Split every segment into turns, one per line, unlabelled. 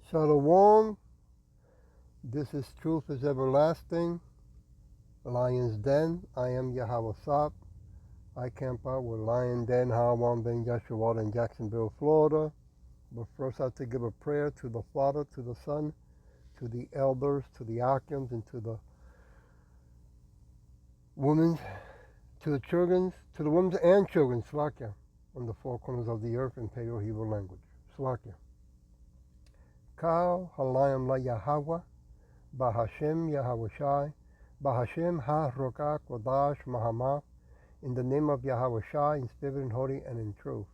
Shalom, this is Truth is Everlasting, Lion's Den. I am Yahweh Sop. I camp out with Lion Den, Hawan Ben Yeshua in Jacksonville, Florida. But first I have to give a prayer to the Father, to the Son, to the elders, to the Akims, and to the women, to the children, to the women and children, Slakia, on the four corners of the earth in Paleo Hebrew language. Slakia. Kal Halayim La Yahweh. Bahashem Yahweh Shai, Bahashem Ha Rokak Wadash Mahama, in the name of Yahweh Shai, in spirit and holy and in truth.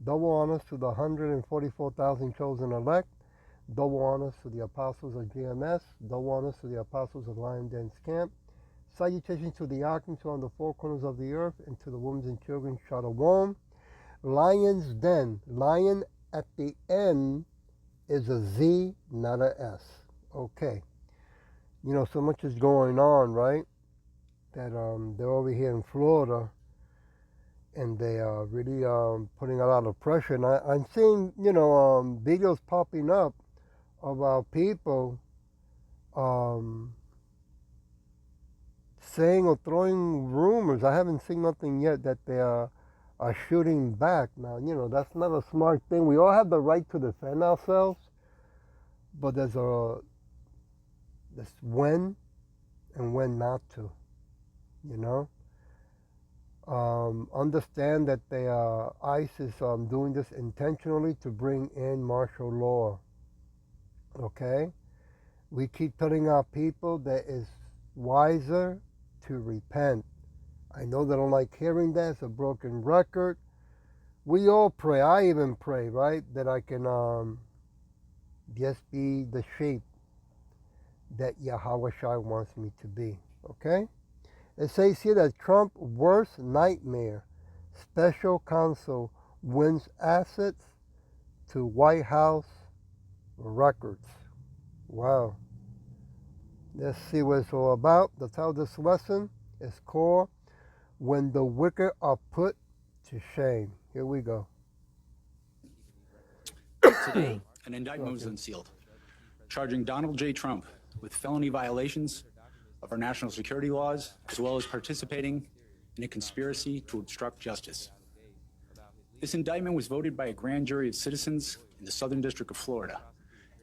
Double honors to the 144,000 chosen elect, double honors to the apostles of GMS, double honors to the apostles of Lion Den's camp, salutations to the Archons on the four corners of the earth, and to the women and children, Shalom. Lion's Den, lion at the end is a Z, not a S. Okay. You know, so much is going on, right? That they're over here in Florida, and they are really putting a lot of pressure. And I'm seeing, videos popping up about people saying or throwing rumors. I haven't seen nothing yet that they are shooting back. Now, that's not a smart thing. We all have the right to defend ourselves, but there's when and when not to, understand that ICE is doing this intentionally to bring in martial law, okay? We keep telling our people that it's wiser to repent. I know they don't like hearing that. It's a broken record. We all pray. I even pray, right, that I can just be the sheep that Yahweh Shai wants me to be, okay? It says here that Trump's worst nightmare, special counsel wins assets to White House records. Wow. Let's see what it's all about. The title of this lesson is called When the Wicked Are Put to Shame. Here we go.
Today, an indictment was unsealed, charging Donald J. Trump with felony violations of our national security laws, as well as participating in a conspiracy to obstruct justice. This indictment was voted by a grand jury of citizens in the Southern District of Florida,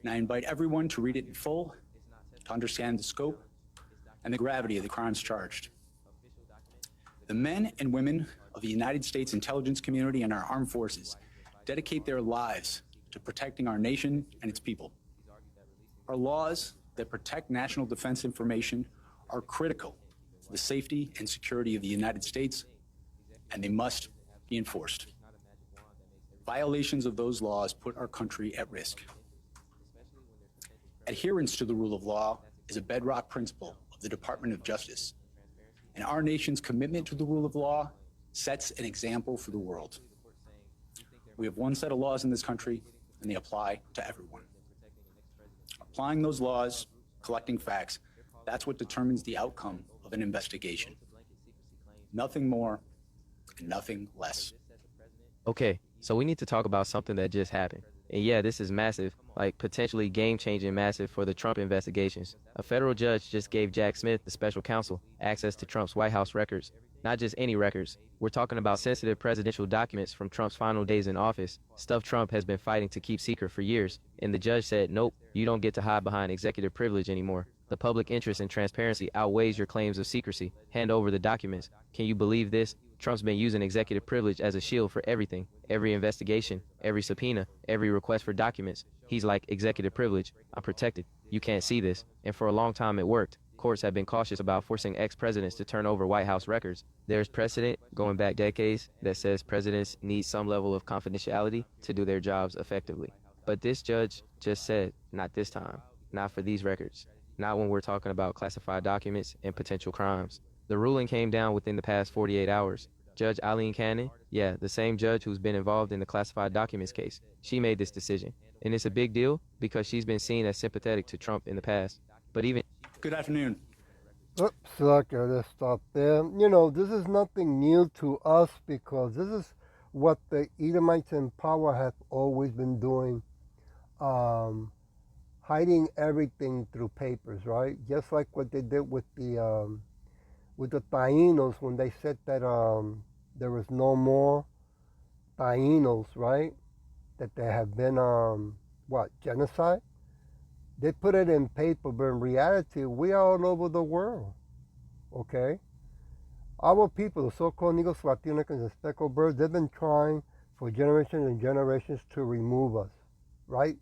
and I invite everyone to read it in full to understand the scope and the gravity of the crimes charged. The men and women of the United States intelligence community and our armed forces dedicate their lives to protecting our nation and its people. Our laws that protect national defense information are critical to the safety and security of the United States, and they must be enforced. Violations of those laws put our country at risk. Adherence to the rule of law is a bedrock principle of the Department of Justice, and our nation's commitment to the rule of law sets an example for the world. We have one set of laws in this country, and they apply to everyone. Applying those laws, collecting facts, that's what determines the outcome of an investigation. Nothing more and nothing less.
Okay, so we need to talk about something that just happened. And yeah, this is massive, like potentially game-changing massive for the Trump investigations. A federal judge just gave Jack Smith, the special counsel, access to Trump's White House records. Not just any records. We're talking about sensitive presidential documents from Trump's final days in office, stuff Trump has been fighting to keep secret for years. And the judge said, nope, you don't get to hide behind executive privilege anymore. The public interest in transparency outweighs your claims of secrecy. Hand over the documents. Can you believe this? Trump's been using executive privilege as a shield for everything. Every investigation, every subpoena, every request for documents. He's like, executive privilege, I'm protected. You can't see this. And for a long time it worked. Courts have been cautious about forcing ex-presidents to turn over White House records. There's precedent, going back decades, that says presidents need some level of confidentiality to do their jobs effectively. But this judge just said, not this time, not for these records, not when we're talking about classified documents and potential crimes. The ruling came down within the past 48 hours. Judge Eileen Cannon, yeah, the same judge who's been involved in the classified documents case, she made this decision. And it's a big deal because she's been seen as sympathetic to Trump in the past. But even...
Good afternoon.
Oops, okay, let's stop there. This is nothing new to us because this is what the Edomites in power have always been doing hiding everything through papers, right? Just like what they did with the Tainos when they said that there was no more Tainos, right? That there have been genocide. They put it in paper, but in reality, we are all over the world. Okay, our people, the so-called Negros, Latinos, and speckled birds, they've been trying for generations and generations to remove us, right?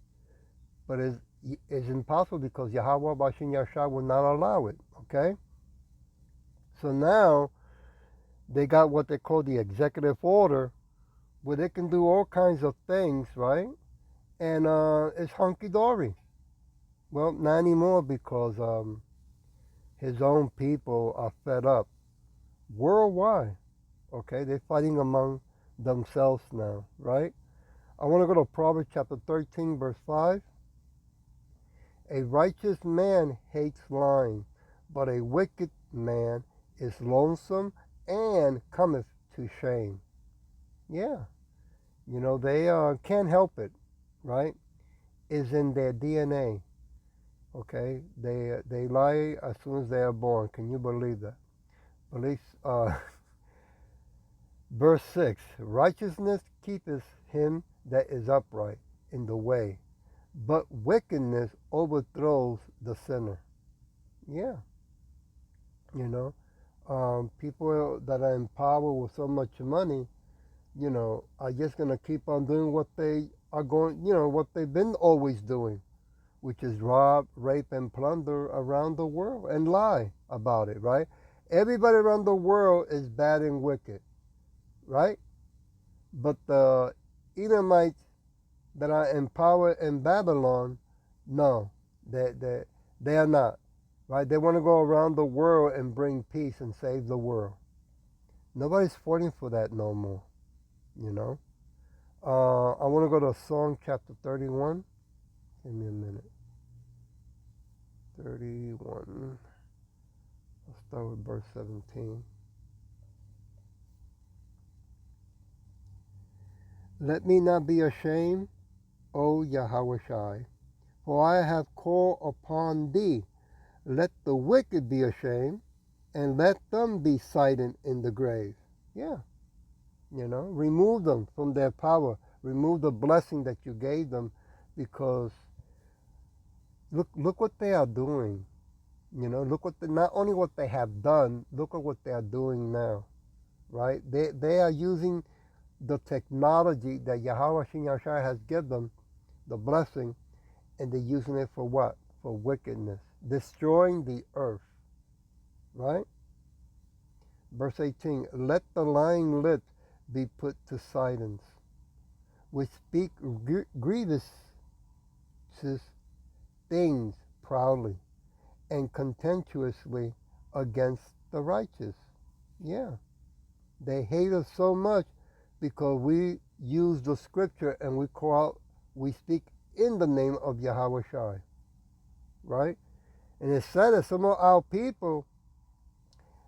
But it's impossible because Yahweh Bashin Yashar will not allow it. Okay, so now they got what they call the executive order, where they can do all kinds of things, right? And it's hunky dory. Well, not anymore because his own people are fed up worldwide. Okay, they're fighting among themselves now, right? I want to go to Proverbs chapter 13, verse 5. A righteous man hates lying, but a wicked man is lonesome and cometh to shame. Yeah, they can't help it, right? It's in their DNA. Okay, they lie as soon as they are born. Can you believe that? Verse 6, righteousness keepeth him that is upright in the way, but wickedness overthrows the sinner. Yeah, people that are in power with so much money, are just going to keep on doing what they are going, what they've been always doing, which is rob, rape, and plunder around the world and lie about it, right? Everybody around the world is bad and wicked, right? But the Edomites that are in power in Babylon, no, they are not, right? They want to go around the world and bring peace and save the world. Nobody's fighting for that no more, I want to go to Psalm chapter 31. Give me a minute. 31. I'll start with verse 17. Let me not be ashamed, O Yahweh, for I have called upon thee. Let the wicked be ashamed, and let them be silent in the grave. Yeah, remove them from their power. Remove the blessing that you gave them, because look what they are doing. Look not only what they have done, look at what they are doing now, right? They are using the technology that Yahweh Shin Yashar has given them, the blessing, and they're using it for what? For wickedness, destroying the earth, right? Verse 18, let the lying lips be put to silence, which speak grievous things proudly and contemptuously against the righteous. Yeah, they hate us so much because we use the scripture and we speak in the name of Yahweh Shai, right? And it's sad that some of our people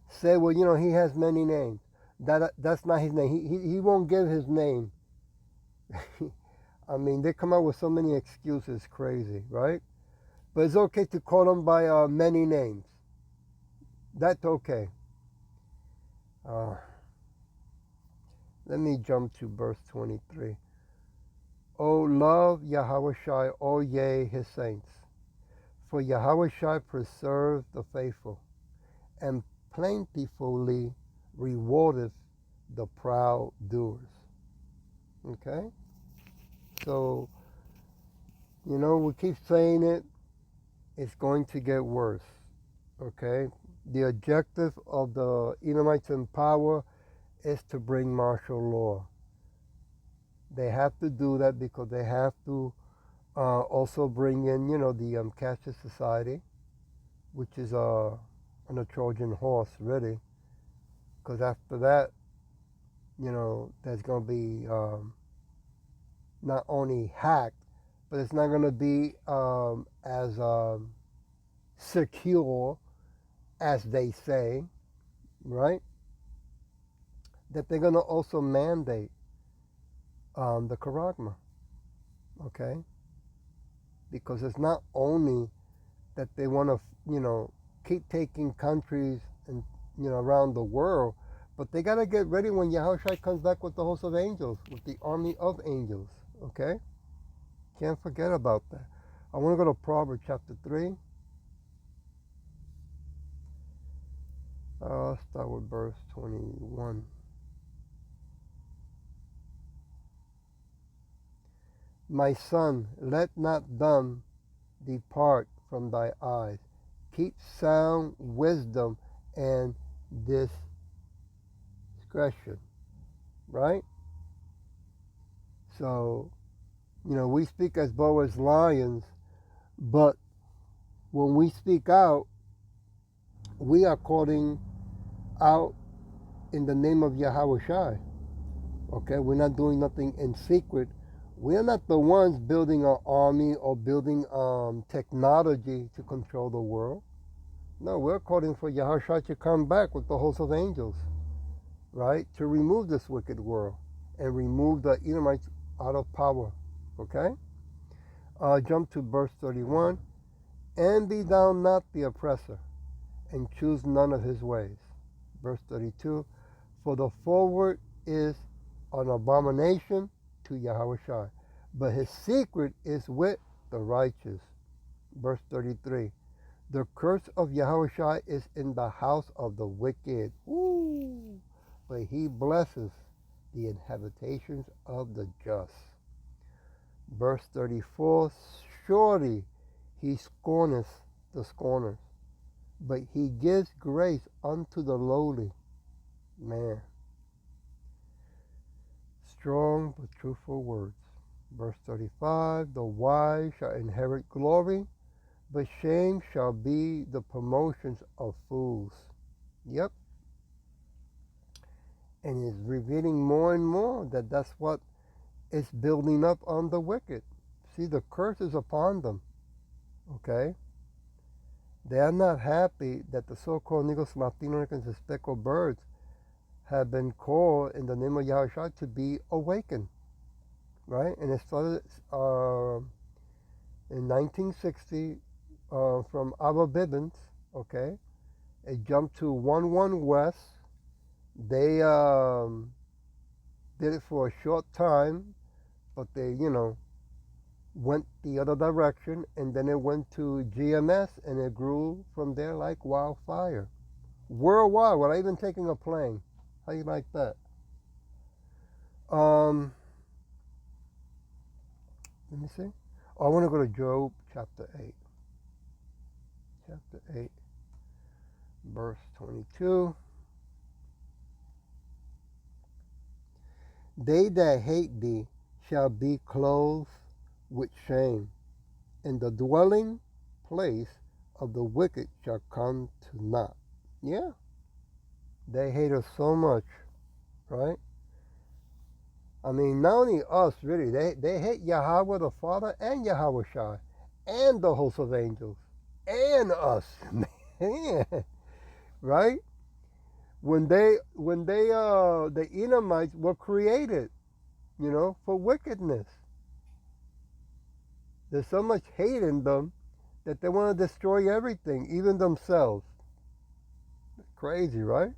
say, well, he has many names. That's not his name. He won't give his name. I mean, they come out with so many excuses, crazy, right? But it's okay to call them by many names. That's okay. Let me jump to verse 23. O love Yahweh Shai, O ye his saints. For Yahweh Shai preserves the faithful, and plentifully rewardeth the proud doers. Okay? So, we keep saying it. It's going to get worse. Okay? The objective of the Edomites in power is to bring martial law. They have to do that because they have to also bring in, the caste society, which is on a Trojan horse, really. Because after that, there's going to be not only hacked, but it's not going to be as secure as they say, right? That they're going to also mandate the charagma, okay? because it's not only that they want to, keep taking countries and, around the world, but they got to get ready when Yahushua comes back with the host of angels, with the army of angels. Okay? Can't forget about that. I want to go to Proverbs chapter 3. I'll start with verse 21. My son, let not them depart from thy eyes. Keep sound wisdom and discretion. Right? So, we speak as bold as lions, but when we speak out, we are calling out in the name of Yahweh Shai. Okay? We're not doing nothing in secret. We're not the ones building an army or building technology to control the world. No, we're calling for Yahushua to come back with the host of angels, right? To remove this wicked world and remove the Edomites out of power. Okay? Jump to verse 31. And be thou not the oppressor, and choose none of his ways. Verse 32. For the forward is an abomination to Yahweh Shai, but his secret is with the righteous. Verse 33. The curse of Yahweh Shai is in the house of the wicked. Ooh, but he blesses the inhabitations of the just. Verse 34. Surely he scorneth the scorners, but he gives grace unto the lowly. Man. Strong but truthful words. Verse 35. The wise shall inherit glory, but shame shall be the promotions of fools. Yep. And it's revealing more and more that that's what is building up on the wicked. See, the curse is upon them. Okay? They are not happy that the so-called Negros Latinos and speckled birds have been called in the name of Yahushua to be awakened. Right? And it started in 1960 from Abba Bibbins. Okay? It jumped to 1-1 West. They did it for a short time, but they, went the other direction, and then it went to GMS, and it grew from there like wildfire. Worldwide, without even taking a plane. How you like that? Let me see. Oh, I want to go to Job chapter 8. Chapter 8, verse 22. They that hate thee shall be clothed with shame, and the dwelling place of the wicked shall come to naught. Yeah. They hate us so much, right? I mean, not only us, really. They hate Yahweh the Father and Yahweh Shai and the host of angels and us. Man, right? When the Edomites were created, for wickedness. There's so much hate in them that they want to destroy everything, even themselves. Crazy, right?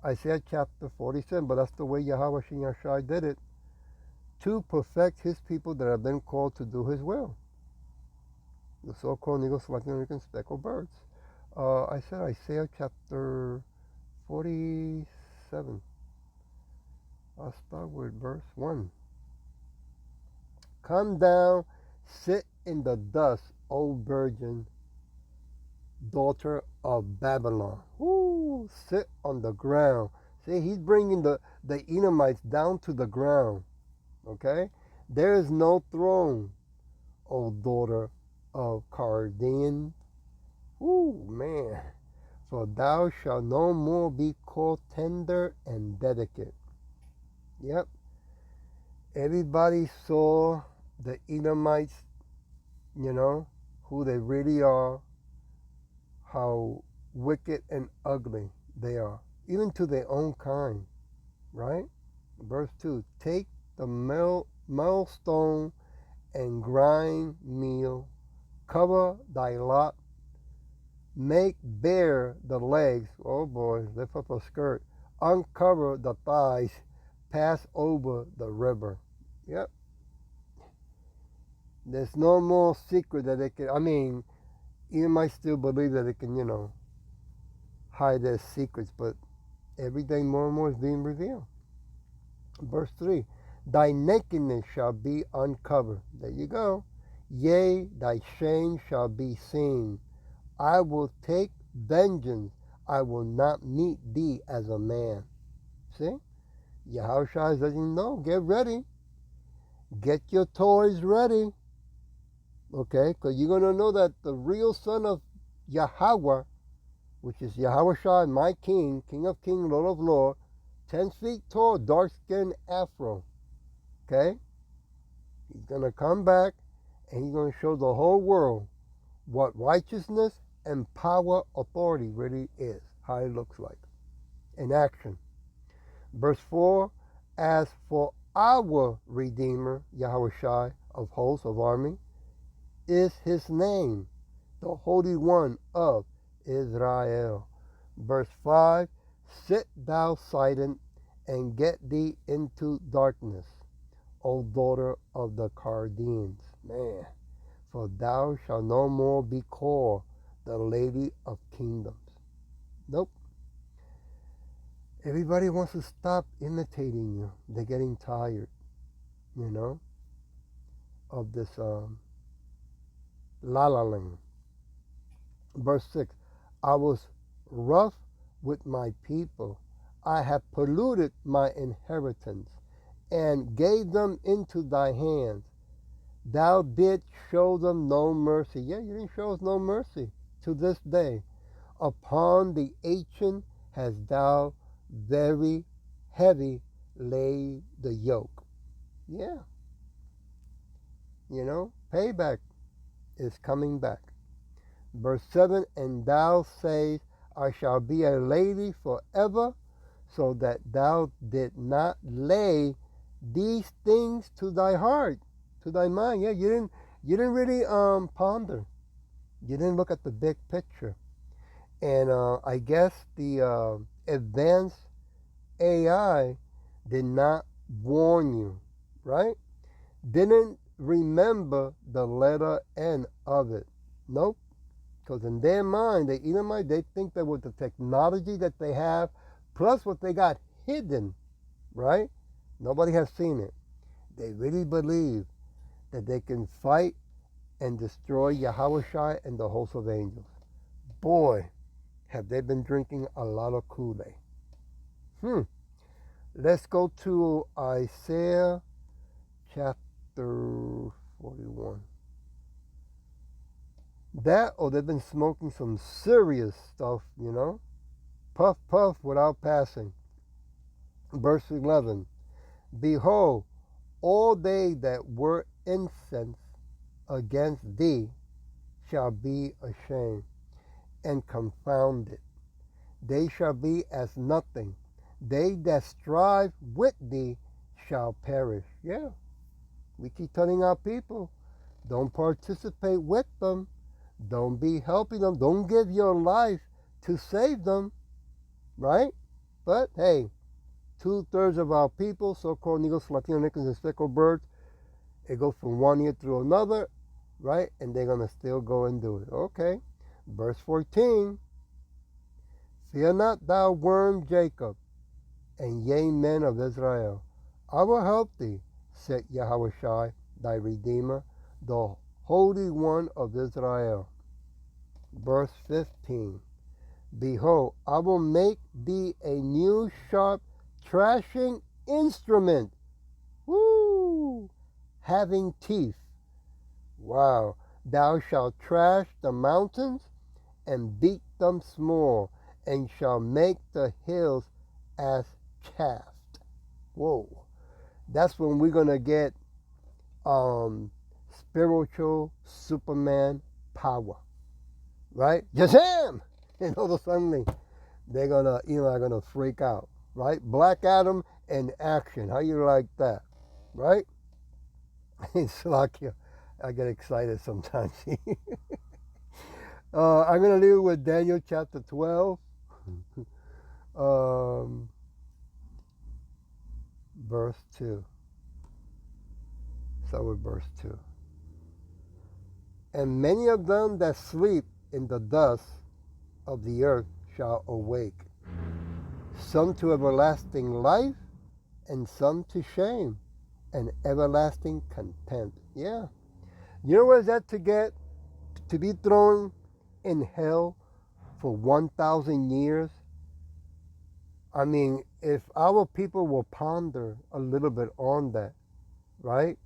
Isaiah chapter 47, but that's the way Yahweh Shai did it, to perfect his people that have been called to do his will. The so-called Negros Latin American speckled birds. I said Isaiah chapter 47. I'll start with verse 1. Come down, sit in the dust, O virgin, daughter of Babylon. Woo, sit on the ground. See, he's bringing the Edomites down to the ground. Okay? There is no throne, O daughter of Chaldean. Woo, man. For thou shalt no more be called tender and delicate. Yep. Everybody saw the Edomites, who they really are, how wicked and ugly they are, even to their own kind, right? Verse 2, take the millstone and grind meal, cover thy lot, make bare the legs, oh boy, lift up a skirt, uncover the thighs, pass over the river. Yep. There's no more secret that they can, I mean, you might still believe that they can, hide their secrets, but everything more and more is being revealed. Verse 3, thy nakedness shall be uncovered. There you go. Yea, thy shame shall be seen. I will take vengeance. I will not meet thee as a man. See? Yahushua is letting you know, get ready. Get your toys ready. Okay? Because you're going to know that the real son of Yahweh, which is Yahushua, my king, King of kings, Lord of lords, 10 feet tall, dark-skinned afro. Okay? He's going to come back and he's going to show the whole world what righteousness and power, authority really is, how it looks like in action. Verse 4, as for our Redeemer, Yahushua of hosts, of army, is his name, the Holy One of Israel. Verse 5, sit thou silent and get thee into darkness, O daughter of the Chaldeans. Man, for thou shalt no more be called the Lady of Kingdoms. Nope. Everybody wants to stop imitating you. They're getting tired, of this la la land. Verse 6, I was rough with my people. I have polluted my inheritance and gave them into thy hands. Thou didst show them no mercy. Yeah, you didn't show us no mercy to this day. Upon the ancient hast thou very heavy laid the yoke. Yeah. Payback is coming back. Verse 7, and thou sayest, I shall be a lady forever, so that thou did not lay these things to thy heart, to thy mind. Yeah, you didn't really ponder. You didn't look at the big picture. And I guess the advanced AI did not warn you, right? Didn't remember the letter N of it. Nope. Because in their mind, the Edomite, they think that with the technology that they have, plus what they got hidden, right? Nobody has seen it. They really believe that they can fight and destroy Yahushua and the host of angels. Boy, have they been drinking a lot of Kool-Aid. Let's go to Isaiah chapter 41. That, or they've been smoking some serious stuff, Puff, puff without passing. Verse 11. Behold, all they that were incensed against thee shall be ashamed and confounded. They shall be as nothing. They that strive with thee shall perish. Yeah, we keep telling our people, don't participate with them. Don't be helping them. Don't give your life to save them, right? But hey, 2/3 of our people, so-called Negros, Latino, Nicans, and speckled birds, it goes from one ear through another, right? And they're going to still go and do it. Okay. Verse 14. Fear not thou worm Jacob, and ye men of Israel. I will help thee, said Yahushua, thy Redeemer, the Holy One of Israel. Verse 15. Behold, I will make thee a new sharp thrashing instrument. Woo! Having teeth. Wow. Thou shalt thrash the mountains and beat them small, and shall make the hills as chaff. Whoa. That's when we're going to get spiritual Superman power. Right? Yazam! And all of a sudden, they're going to, are going to freak out. Right? Black Adam in action. How you like that? Right? It's like, I get excited sometimes. I'm going to leave it with Daniel chapter 12, verse 2. Start with verse 2. And many of them that sleep in the dust of the earth shall awake, some to everlasting life, and some to shame and everlasting contempt. Yeah. You know what is that to be thrown in hell for 1,000 years? I mean, if our people will ponder a little bit on that, right?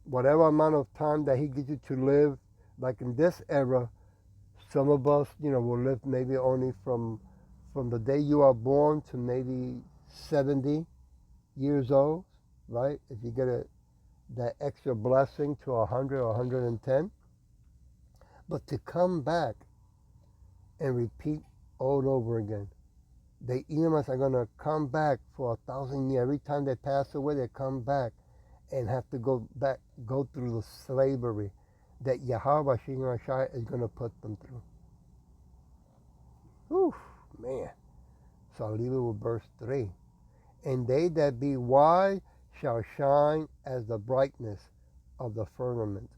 Whatever amount of time that he gives you to live, like in this era, some of us, will live maybe only from the day you are born to maybe 70 years old, right? If you get that extra blessing to 100 or 110. But to come back and repeat all over again. The Edomites are going to come back for 1,000 years. Every time they pass away, they come back and have to go through the slavery that Yahweh Shai is going to put them through. Whew, man. So I'll leave it with verse 3. And they that be wise shall shine as the brightness of the firmament,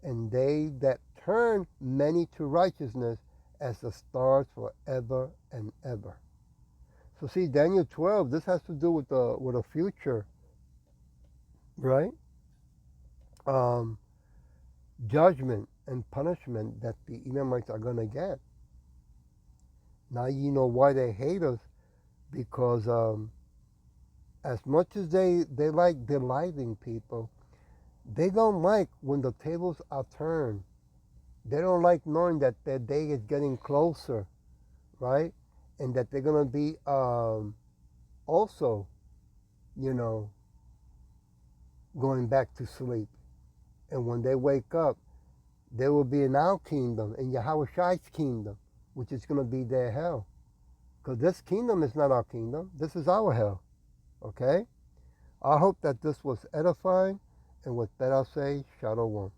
and they that turn many to righteousness as the stars forever and ever. So see, Daniel 12, this has to do with a future, right? Judgment and punishment that the Edomites are going to get. Now you know why they hate us, because as much as they like delighting people, they don't like when the tables are turned. They don't like knowing that their day is getting closer, right? And that they're going to be also, going back to sleep. And when they wake up, they will be in our kingdom, in Yahweh Shai's kingdom, which is going to be their hell. Because this kingdom is not our kingdom. This is our hell. Okay? I hope that this was edifying. And with that, I'll say, Shalom.